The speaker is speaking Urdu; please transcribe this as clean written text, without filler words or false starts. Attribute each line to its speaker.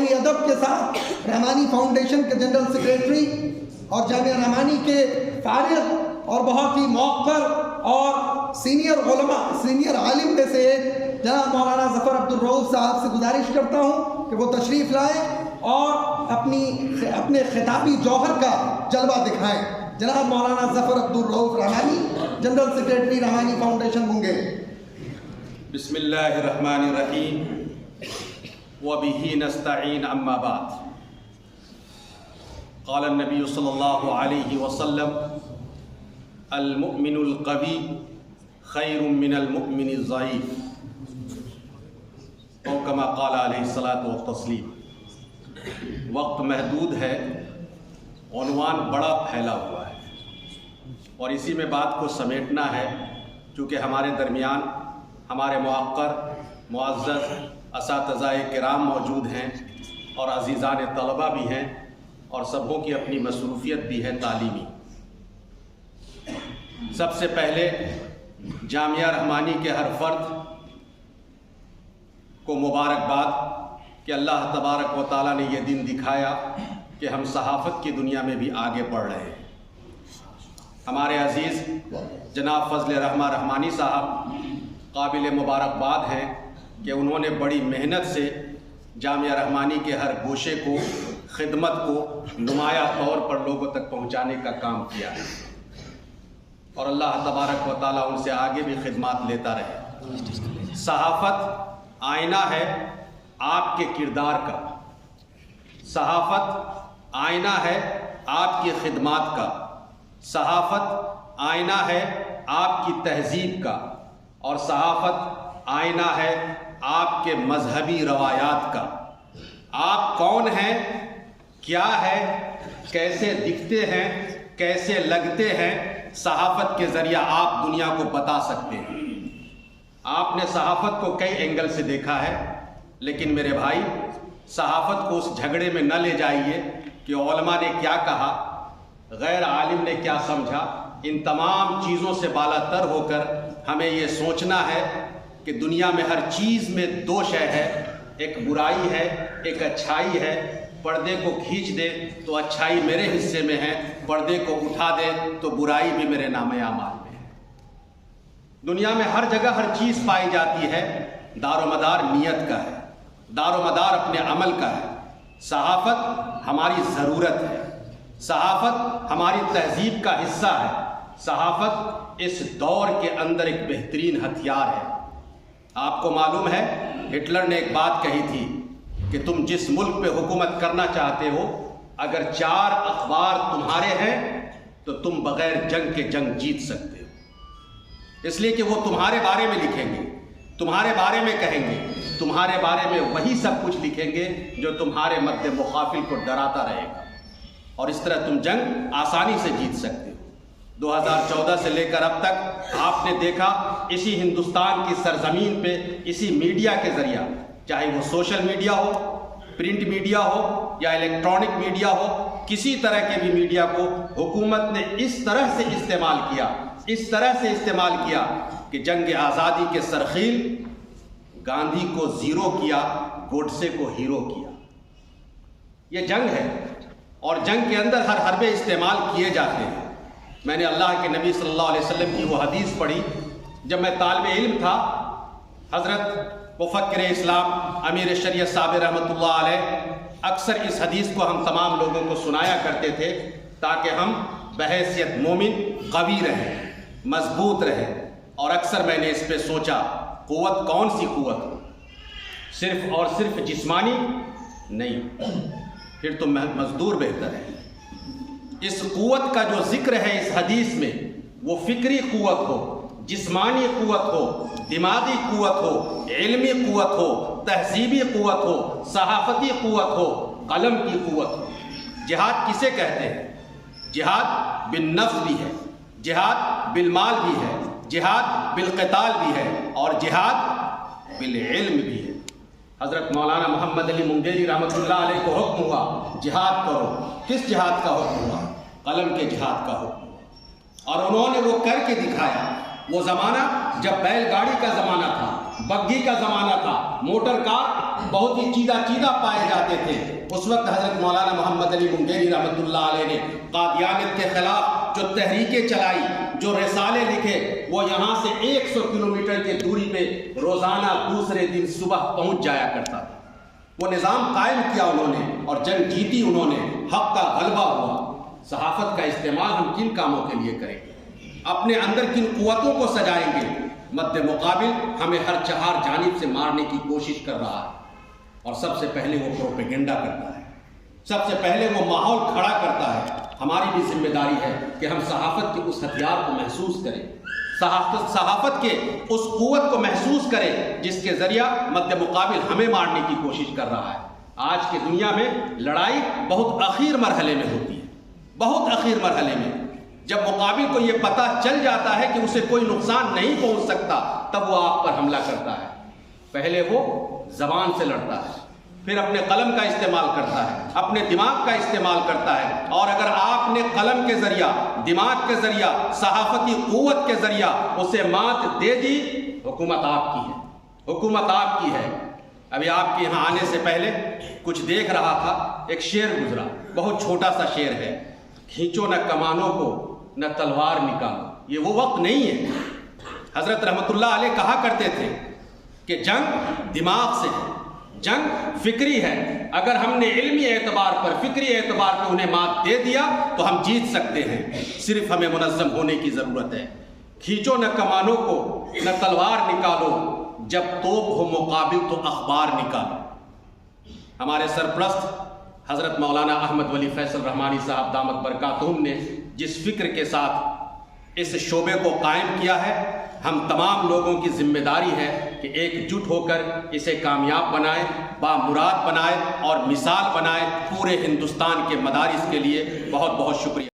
Speaker 1: انتہائی ادب کے ساتھ رحمانی فاؤنڈیشن کے جنرل سیکریٹری اور جامعہ رحمانی کے فارغ اور بہت ہی موقر اور سینئر علماء، سینئر عالم میں سے ایک جناب مولانا ظفر عبدالرؤوف صاحب سے گزارش کرتا ہوں کہ وہ تشریف لائیں اور اپنے خطابی جوہر کا جلوہ دکھائیں۔ جناب مولانا ظفر عبدالرؤوف رحمانی، جنرل سیکریٹری رحمانی فاؤنڈیشن منگیر۔
Speaker 2: بسم اللہ الرحمن الرحیم وبہ نستعین اما بعد۔ قال النبی صلی اللہ علیہ وسلم المؤمن القوی خیر من المؤمن الضعیف، او کما قال علیہ الصلاۃ والتسلیم۔ وقت محدود ہے، عنوان بڑا پھیلا ہوا ہے اور اسی میں بات کو سمیٹنا ہے، چونکہ ہمارے درمیان ہمارے موقر معزز اساتذہ کرام موجود ہیں اور عزیزان طلبہ بھی ہیں اور سبوں کی اپنی مصروفیت بھی ہے تعلیمی۔ سب سے پہلے جامعہ رحمانی کے ہر فرد کو مبارکباد کہ اللہ تبارک و تعالیٰ نے یہ دن دکھایا کہ ہم صحافت کی دنیا میں بھی آگے بڑھ رہے ہیں۔ ہمارے عزیز جناب فضل رحمہ رحمانی صاحب قابل مبارکباد ہیں کہ انہوں نے بڑی محنت سے جامعہ رحمانی کے ہر گوشے کو، خدمت کو نمایاں طور پر لوگوں تک پہنچانے کا کام کیا ہے اور اللہ تبارک و تعالیٰ ان سے آگے بھی خدمات لیتا رہے۔ صحافت آئینہ ہے آپ کے کردار کا، صحافت آئینہ ہے آپ کی خدمات کا، صحافت آئینہ ہے آپ کی تہذیب کا، اور صحافت آئینہ ہے آپ کے مذہبی روایات کا۔ آپ کون ہیں، کیا ہے، کیسے دکھتے ہیں، کیسے لگتے ہیں، صحافت کے ذریعہ آپ دنیا کو بتا سکتے ہیں۔ آپ نے صحافت کو کئی اینگل سے دیکھا ہے، لیکن میرے بھائی صحافت کو اس جھگڑے میں نہ لے جائیے کہ علماء نے کیا کہا، غیر عالم نے کیا سمجھا۔ ان تمام چیزوں سے بالا تر ہو کر ہمیں یہ سوچنا ہے کہ دنیا میں ہر چیز میں دو شے ہے، ایک برائی ہے، ایک اچھائی ہے۔ پردے کو کھینچ دے تو اچھائی میرے حصے میں ہے، پردے کو اٹھا دے تو برائی بھی میرے نام اعمال میں ہے۔ دنیا میں ہر جگہ ہر چیز پائی جاتی ہے، دار و مدار نیت کا ہے، دار و مدار اپنے عمل کا ہے۔ صحافت ہماری ضرورت ہے، صحافت ہماری تہذیب کا حصہ ہے، صحافت اس دور کے اندر ایک بہترین ہتھیار ہے۔ آپ کو معلوم ہے ہٹلر نے ایک بات کہی تھی کہ تم جس ملک پہ حکومت کرنا چاہتے ہو، اگر 4 اخبار تمہارے ہیں تو تم بغیر جنگ کے جنگ جیت سکتے ہو، اس لیے کہ وہ تمہارے بارے میں لکھیں گے، تمہارے بارے میں کہیں گے، تمہارے بارے میں وہی سب کچھ لکھیں گے جو تمہارے مد مخافل کو ڈراتا رہے گا، اور اس طرح تم جنگ آسانی سے جیت سکتے ہو۔ 2014 سے لے کر اب تک آپ نے دیکھا اسی ہندوستان کی سرزمین پہ اسی میڈیا کے ذریعہ، چاہے وہ سوشل میڈیا ہو، پرنٹ میڈیا ہو یا الیکٹرانک میڈیا ہو، کسی طرح کے بھی میڈیا کو حکومت نے اس طرح سے استعمال کیا، اس طرح سے استعمال کیا کہ جنگ آزادی کے سرخیل گاندھی کو زیرو کیا، گوڈسے کو ہیرو کیا۔ یہ جنگ ہے اور جنگ کے اندر ہر حربے استعمال کیے جاتے ہیں۔ میں نے اللہ کے نبی صلی اللہ علیہ وسلم کی وہ حدیث پڑھی جب میں طالب علم تھا۔ حضرت مفکر اسلام امیر شریعت صاحب رحمۃ اللہ علیہ اکثر اس حدیث کو ہم تمام لوگوں کو سنایا کرتے تھے تاکہ ہم بحیثیت مومن قوی رہیں، مضبوط رہیں، اور اکثر میں نے اس پہ سوچا قوت کون سی قوت ہو، صرف اور صرف جسمانی نہیں، پھر تو مزدور بہتر ہے۔ اس قوت کا جو ذکر ہے اس حدیث میں وہ فکری قوت ہو، جسمانی قوت ہو، دماغی قوت ہو، علمی قوت ہو، تہذیبی قوت ہو، صحافتی قوت ہو، قلم کی قوت ہو۔ جہاد کسے کہتے ہیں؟ جہاد بالنفس بھی ہے، جہاد بالمال بھی ہے، جہاد بالقتال بھی ہے، اور جہاد بالعلم بھی ہے۔ حضرت مولانا محمد علی منگیری رحمۃ اللہ علیہ کو حکم ہوا جہاد کرو۔ کس جہاد کا حکم ہوا؟ قلم کے جہاد کا حکم ہوا، اور انہوں نے وہ کر کے دکھایا۔ وہ زمانہ جب بیل گاڑی کا زمانہ تھا، بگھی کا زمانہ تھا، موٹر کار بہت ہی چیدہ پائے جاتے تھے، اس وقت حضرت مولانا محمد علی منگیری رحمۃ اللہ علیہ نے قادیانیت کے خلاف جو تحریکیں چلائی، جو رسالے لکھے، وہ یہاں سے 100 کلومیٹر کی دوری پہ روزانہ دوسرے دن صبح پہنچ جایا کرتا تھا۔ وہ نظام قائم کیا انہوں نے اور جنگ جیتی انہوں نے، حق کا غلبہ ہوا۔ صحافت کا استعمال ہم کن کاموں کے لیے کریں گے؟ اپنے اندر کن قوتوں کو سجائیں گے؟ مد مقابل ہمیں ہر چہار جانب سے مارنے کی کوشش کر رہا ہے، اور سب سے پہلے وہ پروپیگنڈا کرتا ہے، سب سے پہلے وہ ماحول کھڑا کرتا ہے۔ ہماری بھی ذمہ داری ہے کہ ہم صحافت کے اس ہتھیار کو محسوس کریں، صحافت کے اس قوت کو محسوس کریں جس کے ذریعہ مد مقابل ہمیں مارنے کی کوشش کر رہا ہے۔ آج کی دنیا میں لڑائی بہت اخیر مرحلے میں ہوتی ہے، بہت اخیر مرحلے میں، جب مقابل کو یہ پتہ چل جاتا ہے کہ اسے کوئی نقصان نہیں پہنچ سکتا، تب وہ آپ پر حملہ کرتا ہے۔ پہلے وہ زبان سے لڑتا ہے، پھر اپنے قلم کا استعمال کرتا ہے، اپنے دماغ کا استعمال کرتا ہے، اور اگر آپ نے قلم کے ذریعہ، دماغ کے ذریعہ، صحافتی قوت کے ذریعہ اسے مات دے دی، حکومت آپ کی ہے، حکومت آپ کی ہے۔ ابھی آپ کے یہاں آنے سے پہلے کچھ دیکھ رہا تھا، ایک شعر گزرا، بہت چھوٹا سا شعر ہے، کھینچو نہ کمانوں کو نہ تلوار نکالو۔ یہ وہ وقت نہیں ہے۔ حضرت رحمت اللہ علیہ کہا کرتے تھے کہ جنگ دماغ سے ہے، جنگ فکری ہے۔ اگر ہم نے علمی اعتبار پر، فکری اعتبار پر انہیں مات دے دیا تو ہم جیت سکتے ہیں، صرف ہمیں منظم ہونے کی ضرورت ہے۔ کھینچو نہ کمانوں کو نہ تلوار نکالو، جب توپ ہو مقابل تو اخبار نکالو۔ ہمارے سرپرست حضرت مولانا احمد ولی فیصل رحمانی صاحب دامت برکاتہم نے جس فکر کے ساتھ اس شعبے کو قائم کیا ہے، ہم تمام لوگوں کی ذمہ داری ہے کہ ایک جٹ ہو کر اسے کامیاب بنائیں، بامراد بنائیں اور مثال بنائیں پورے ہندوستان کے مدارس کے لیے۔ بہت بہت شکریہ۔